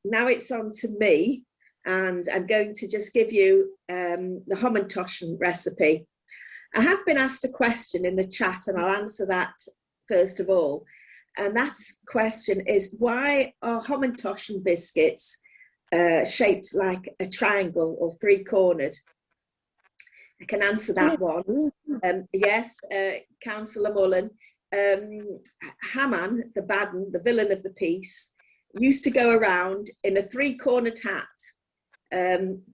now it's on to me, and I'm going to just give you the hamantaschen recipe. I have been asked a question in the chat, and I'll answer that first of all. And that question is, why are hamantaschen biscuits shaped like a triangle or three-cornered? I can answer that one. Yes, Councillor Mullen. Haman, the villain of the piece, used to go around in a three-cornered hat.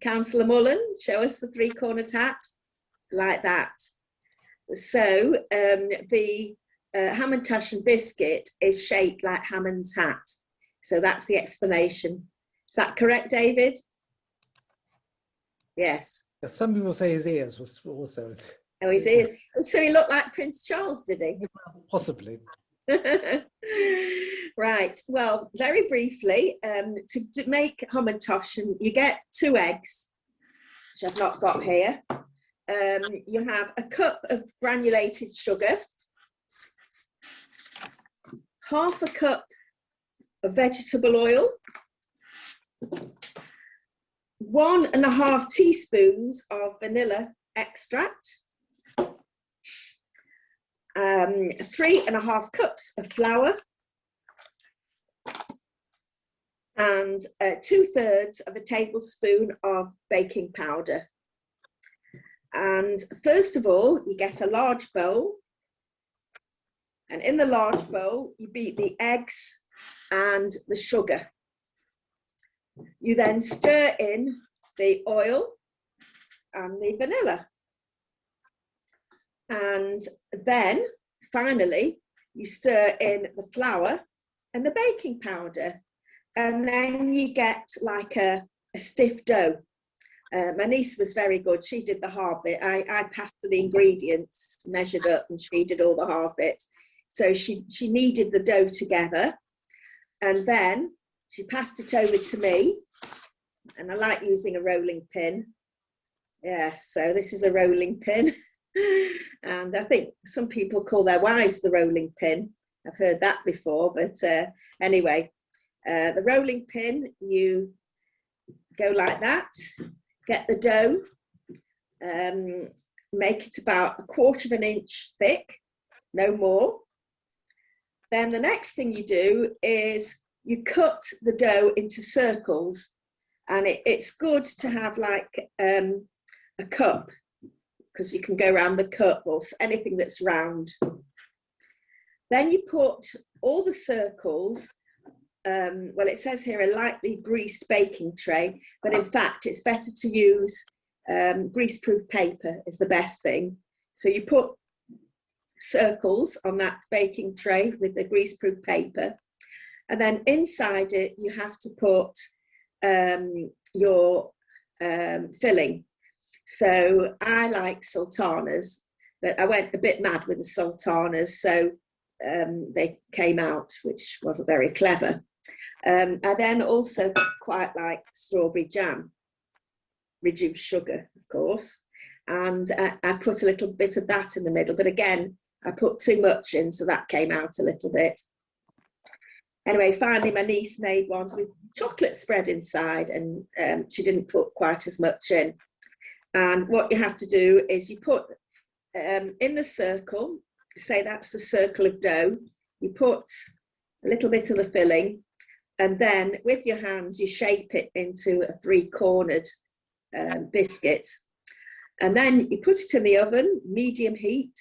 Councillor Mullen, show us the three-cornered hat, like that. So the hamantaschen biscuit is shaped like Haman's hat. So that's the explanation. Is that correct, David? Yes. Some people say his ears was also. Oh, his ears. So he looked like Prince Charles, did he? Possibly. Right. Well, very briefly, to make hamantaschen, you get 2 eggs, which I've not got here. You have a cup of granulated sugar, half a cup of vegetable oil, 1.5 teaspoons of vanilla extract, 3.5 cups of flour, and 2/3 of a tablespoon of baking powder. And first of all, you get a large bowl, and in the large bowl, you beat the eggs and the sugar. You then stir in the oil and the vanilla. And then finally, you stir in the flour and the baking powder. And then you get like a stiff dough. My niece was very good. She did the hard bit. I passed her the ingredients, measured up, and she did all the hard bit. So she kneaded the dough together, and then she passed it over to me. And I like using a rolling pin. Yeah, so this is a rolling pin. And I think some people call their wives the rolling pin. I've heard that before, but anyway, the rolling pin, you go like that, get the dough, make it about 1/4 inch thick, no more. Then the next thing you do is you cut the dough into circles, and it's good to have like a cup, because you can go around the cup or anything that's round. Then you put all the circles, well, it says here a lightly greased baking tray, but in fact it's better to use greaseproof paper is the best thing. So you put circles on that baking tray with the greaseproof paper, and then inside it you have to put your filling. So I like sultanas, but I went a bit mad with the sultanas, so they came out, which wasn't very clever. I then also quite like strawberry jam, reduced sugar, of course, and I put a little bit of that in the middle, but again, I put too much in, so that came out a little bit. Anyway, finally, my niece made ones with chocolate spread inside, and she didn't put quite as much in. And what you have to do is you put in the circle, say that's the circle of dough, you put a little bit of the filling, and then with your hands, you shape it into a 3-cornered biscuit. And then you put it in the oven, medium heat,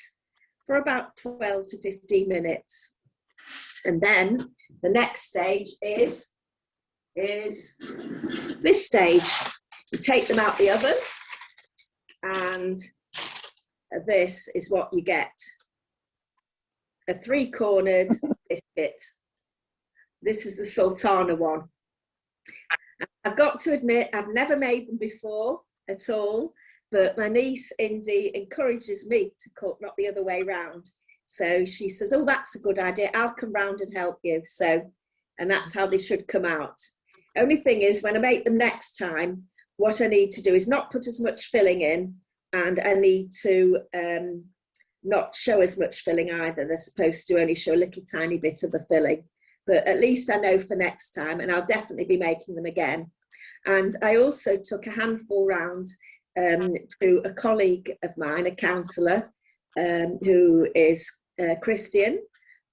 for about 12 to 15 minutes. And then the next stage is this stage. You take them out the oven, and this is what you get. A 3-cornered biscuit. This is the sultana one. I've got to admit, I've never made them before at all, but my niece Indy encourages me to cook, not the other way round. So she says, oh, that's a good idea, I'll come round and help you. So, and that's how they should come out. Only thing is, when I make them next time, what I need to do is not put as much filling in, and I need to not show as much filling either. They're supposed to only show a little tiny bit of the filling. but at least I know for next time, and I'll definitely be making them again. And I also took a handful round to a colleague of mine, a counsellor, who is Christian,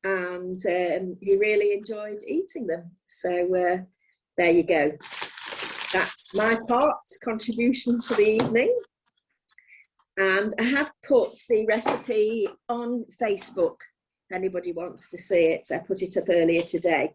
and he really enjoyed eating them. So there you go. That's my part, contribution for the evening. And I have put the recipe on Facebook. If anybody wants to see it, I put it up earlier today.